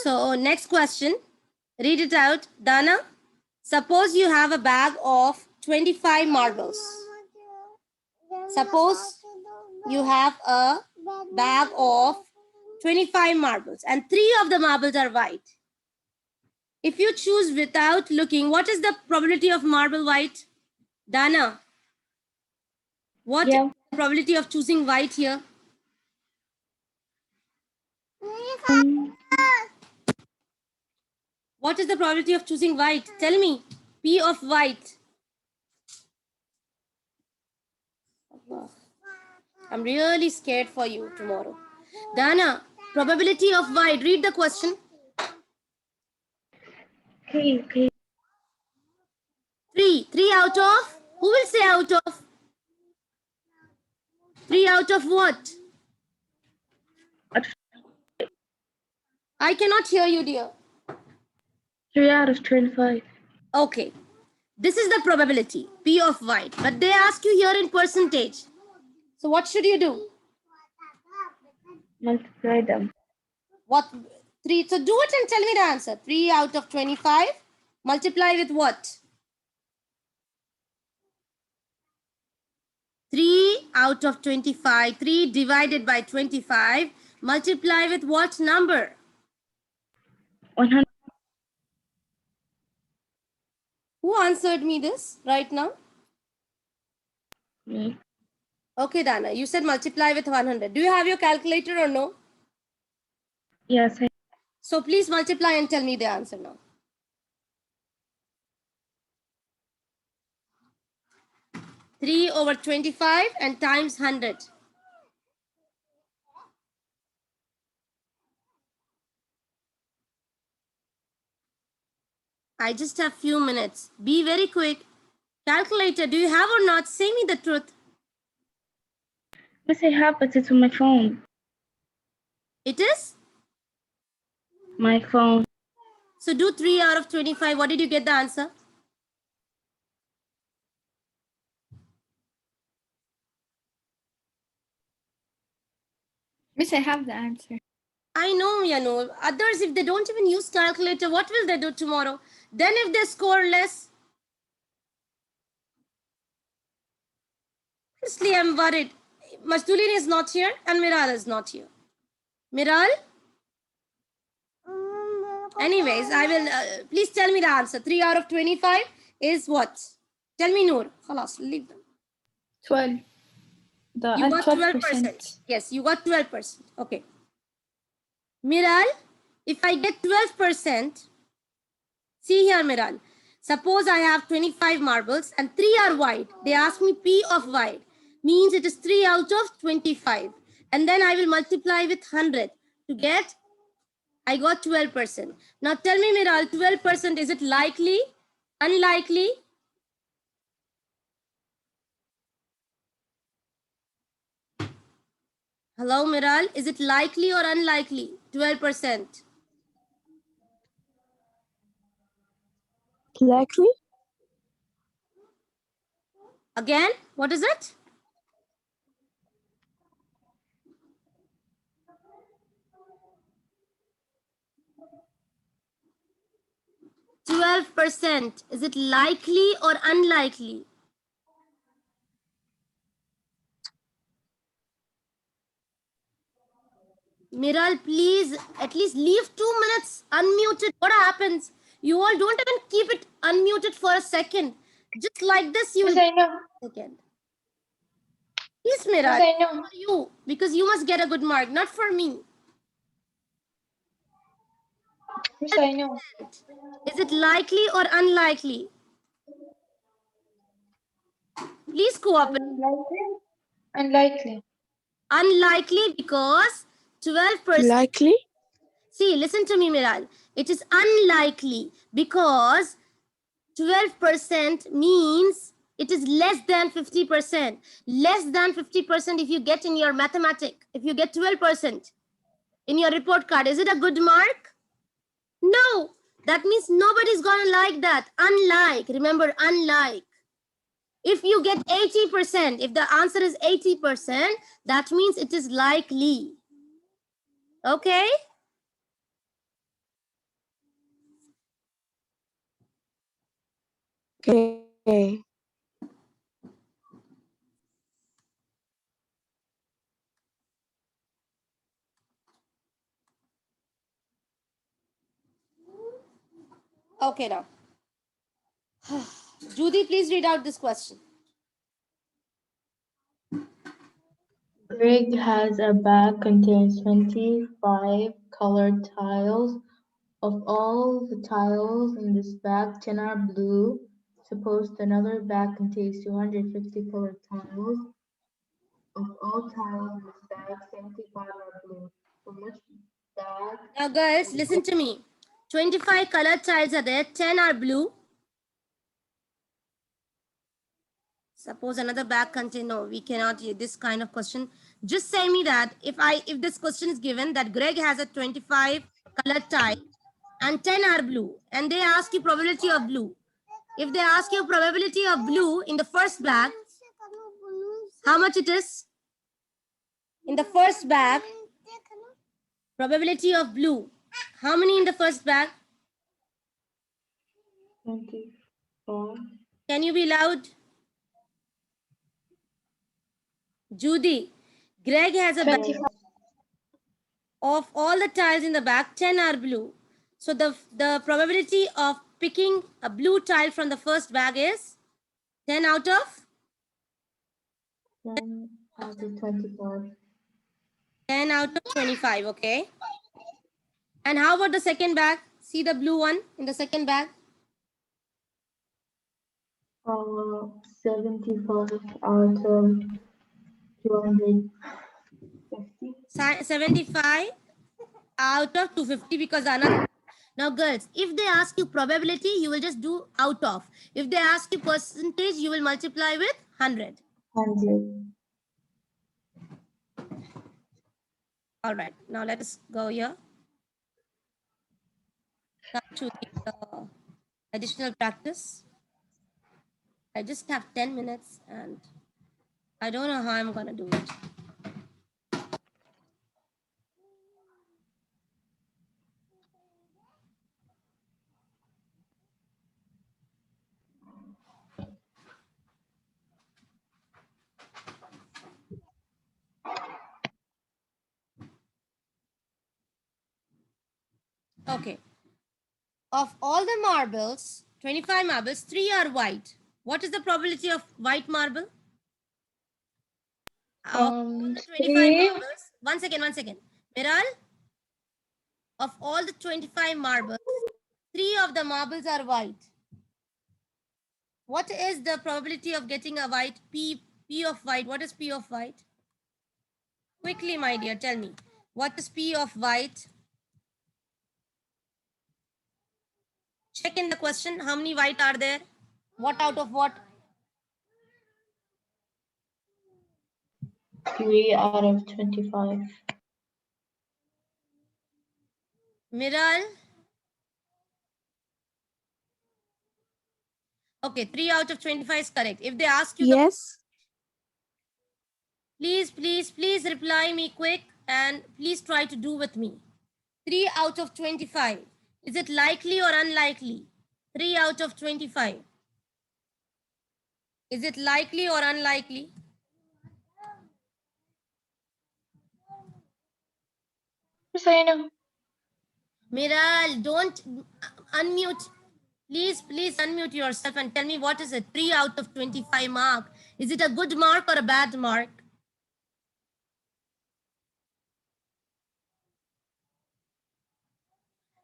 So next question. Read it out. Dana, suppose you have a bag of 25 marbles. Suppose you have a bag of 25 marbles and 3 of the marbles are white. If you choose without looking, what is the probability of marble white? Dana, what is the probability of choosing white here? What is the probability of choosing white? Tell me. P of white. I'm really scared for you tomorrow. Dana, probability of white. Read the question. Okay. 3. 3 out of? Who will say out of? 3 out of what? I cannot hear you, dear. 3 out of 25. Okay. This is the probability, P of white. But they ask you here in percentage. So what should you do? Multiply them. What? 3. So do it and tell me the answer. 3 out of 25. Multiply with what? 3 out of 25. 3 divided by 25. Multiply with what number? 100. Who answered me this right now? Me. Okay, Dana, you said multiply with 100. Do you have your calculator or no? Yes. So please multiply and tell me the answer now. 3 over 25 and times 100. I just have few minutes. Be very quick. Calculator, do you have or not? Say me the truth. Miss, I have, but it's on my phone. It is? My phone. So do 3 out of 25. What did you get the answer? Miss, I have the answer. I know, Yano. Others, if they don't even use calculator, what will they do tomorrow? Then if they score less, honestly, I'm worried. Masdulin is not here and Miral is not here. Miral? Anyways, I will, please tell me the answer. 3 out of 25 is what? Tell me, Noor. Khalas, leave them. 12. You got 12%. Yes, you got 12%. Okay. Miral, if I get 12%, see here, Miral. Suppose I have 25 marbles and 3 are white. They ask me P of white. Means it is 3 out of 25. And then I will multiply with 100 to get, I got 12%. Now tell me, Miral, 12%, is it likely? Unlikely? Hello, Miral. Is it likely or unlikely? 12%. Likely? Again, what is it? %. Is it likely or unlikely? Miral, please at least leave 2 minutes unmuted. What happens? You all don't even keep it unmuted for a second. Just like this, you will. I know. Second. Yes, Miral. I know. For you, because you must get a good mark, not for me. Miss, I know. Is it likely or unlikely? Please cooperate. Unlikely. Unlikely because 12%. Likely? See, listen to me, Miral. It is unlikely because 12% means it is less than 50%. Less than 50% if you get in your mathematics. If you get 12% in your report card, is it a good mark? No. That means nobody's gonna like that. Unlike, remember, unlike. If you get 80%, if the answer is 80%, that means it is likely. Okay? Okay. Okay, now. Judy, please read out this question. Greg has a bag containing 25 colored tiles. Of all the tiles in this bag, 10 are blue. Suppose another bag contains 250 colored tiles. Of all tiles in this bag, 75 are blue. From which bag? Now, girls, listen to me. 25 colored tiles are there. 10 are blue. Suppose another bag contain. No, we cannot hear this kind of question. Just say me that if this question is given that Greg has a 25 colored tile and 10 are blue, and they ask you probability of blue. If they ask you probability of blue in the first bag, how much it is? In the first bag, probability of blue. How many in the first bag? 24. Can you be loud? Judy, Greg has a bag 25. of all the tiles in the bag, 10 are blue. So the probability of picking a blue tile from the first bag is 10 out of 10 out of 25. 10 out of 25, okay? And how about the second bag? See the blue one in the second bag? 75 out of 250. 75 out of 250 because another. Now, girls, if they ask you probability, you will just do out of. If they ask you percentage, you will multiply with 100. 100. All right, now let us go here. Come to the additional practice. I just have 10 minutes and I don't know how I'm going to do it. Okay. Of all the marbles, 25 marbles, 3 are white. What is the probability of white marble? Of all the 25 3. marbles, one second. Miral, of all the 25 marbles, 3 of the marbles are white. What is the probability of getting a white P of white? What is P of white? Quickly, my dear, tell me. What is P of white? Check in the question. How many white are there? What out of what? 3 out of 25. Miral? Okay, 3 out of 25 is correct. If they ask you the Yes. please reply me quick and please try to do with me. 3 out of 25. Is it likely or unlikely? 3 out of 25. Is it likely or unlikely? Miss Aina. Miral, don't unmute. Please unmute yourself and tell me what is it? 3 out of 25 mark. Is it a good mark or a bad mark?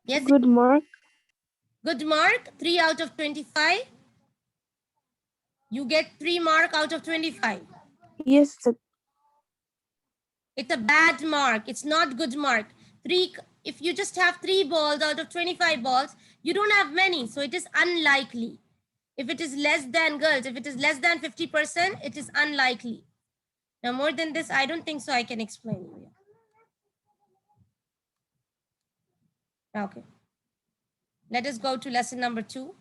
Yes, Good mark. good mark. 3 out of 25. You get 3 mark out of 25. Yes. It's a bad mark. It's not good mark. If you just have 3 balls out of 25 balls, you don't have many. So it is unlikely. If it is less than, girls, if it is less than 50%, it is unlikely. Now, more than this, I don't think so I can explain you. Okay. Let us go to lesson number 2.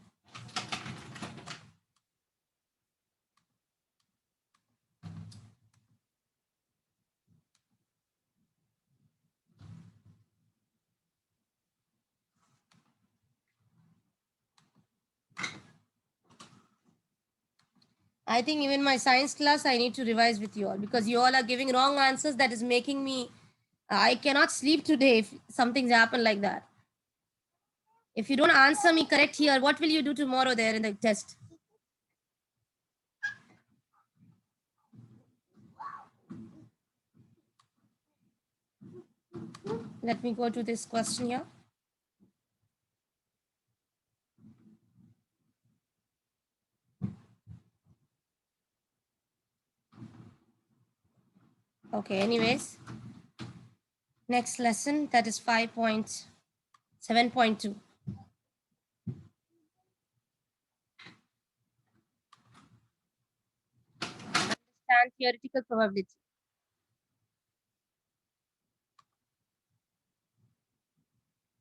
I think even my science class, I need to revise with you all because you all are giving wrong answers. That is making me, I cannot sleep today if something's happened like that. If you don't answer me correct here, what will you do tomorrow there in the test? Let me go to this question here. Okay, anyways. Next lesson, that is 5.7.2. Understand theoretical probability.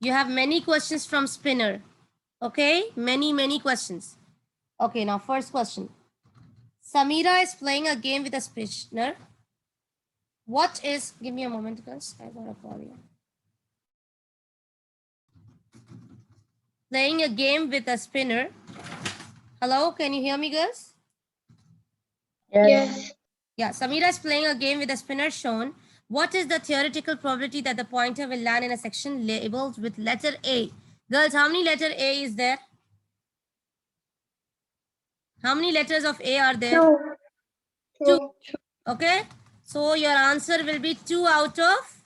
You have many questions from Spinner. Okay, many questions. Okay, now first question. Samira is playing a game with a Spinner. What is, give me a moment, guys. I got a call here. Playing a game with a spinner. Hello, can you hear me, girls? Yes. Yeah, Samira is playing a game with a spinner shown. What is the theoretical probability that the pointer will land in a section labeled with letter A? Girls, how many letter A is there? How many letters of A are there? Two. Okay. So your answer will be 2 out of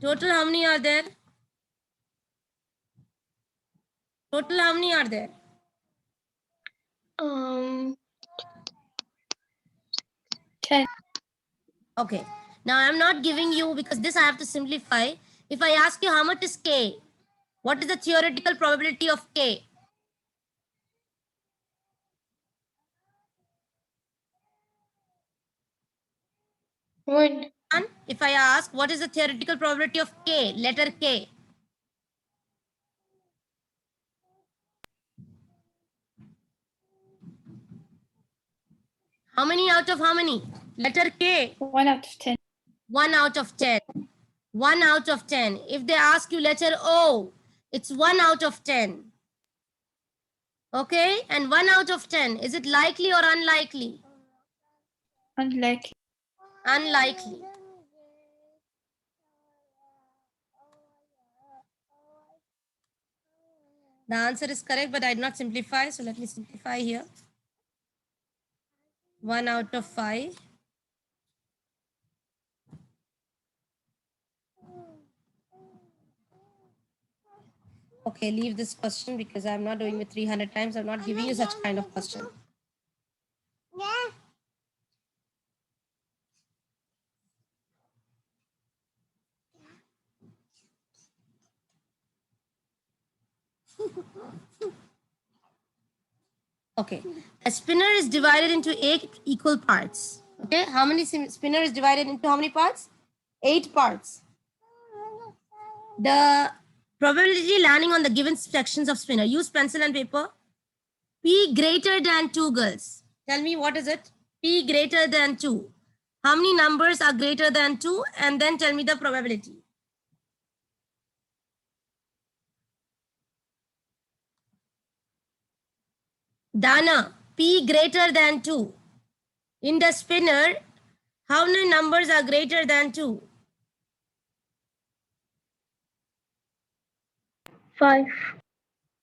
total. How many are there? Total, how many are there? 10. Okay. Now I'm not giving you because this I have to simplify. If I ask you how much is K, what is the theoretical probability of K? One. And if I ask what is the theoretical probability of K, letter K? How many out of how many? Letter K. 1 out of 10. 1 out of 10. 1 out of 10. If they ask you letter O, it's 1 out of 10. Okay, and 1 out of 10, is it likely or unlikely? Unlikely. Unlikely. The answer is correct, but I did not simplify. So let me simplify here. 1 out of 5. Okay, leave this question because I'm not doing it 300 times. I'm not giving you such kind of question. Okay, a spinner is divided into 8 equal parts. Okay, how many spinner is divided into how many parts? 8 parts. The probability landing on the given sections of spinner. Use pencil and paper. P greater than 2, girls. Tell me what is it? P greater than 2. How many numbers are greater than 2? And then tell me the probability. Dana, P greater than 2. In the spinner, how many numbers are greater than 2? 5.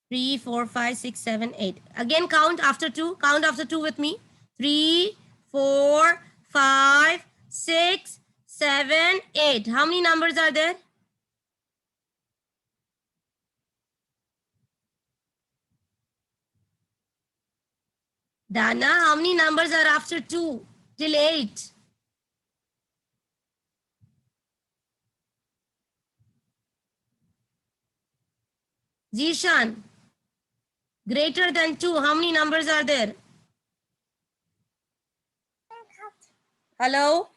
3, 4, 5, 6, 7, 8. Again, count after 2. Count after 2 with me. 3, 4, 5, 6, 7, 8. How many numbers are there? Dana, how many numbers are after 2 till 8? Zishan, greater than 2, how many numbers are there? Hello?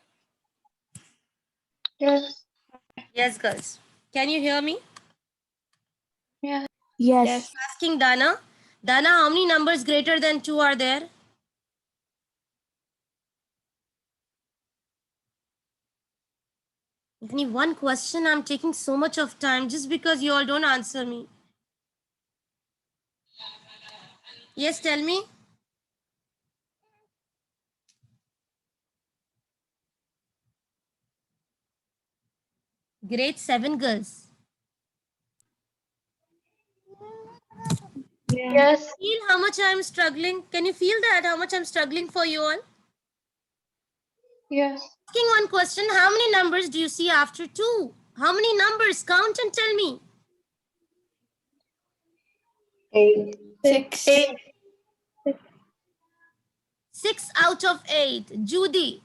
Yes. Yes, girls. Can you hear me? Yeah. Yes. Asking Dana. Dana, how many numbers greater than 2 are there? Only one question. I'm taking so much of time just because you all don't answer me. Yes, tell me. Grade 7 girls. Yes. Feel how much I'm struggling? Can you feel that? How much I'm struggling for you all? Yes. Asking one question, how many numbers do you see after 2? How many numbers? Count and tell me. 8. 6. 6 out of 8. Judy,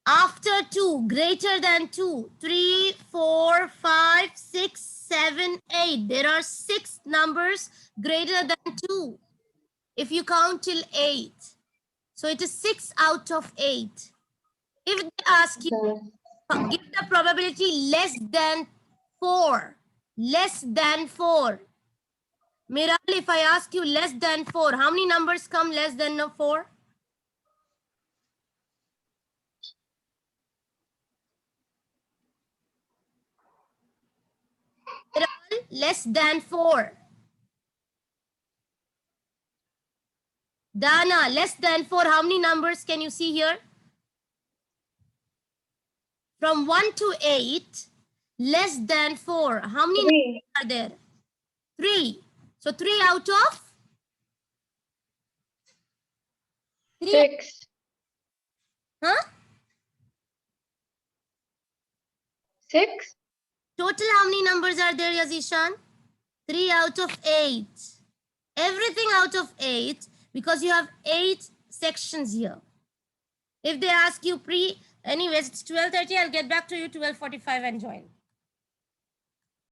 after 2, greater than 2, 3, 4, 5, 6, 7, 8. There are 6 numbers greater than 2. If you count till 8. So it is 6 out of 8. If they ask you, give the probability less than 4. Less than 4. Miral, if I ask you less than 4, how many numbers come less than 4? Miral, less than 4. Dana, less than 4, how many numbers can you see here? From 1 to 8, less than 4. How many numbers are there? 3. So 3 out of 3. 6. Huh? 6. Total how many numbers are there, Yazishan? 3 out of 8. Everything out of 8 because you have 8 sections here. If they ask you anyways, it's 12:30. I'll get back to you 12:45 and join.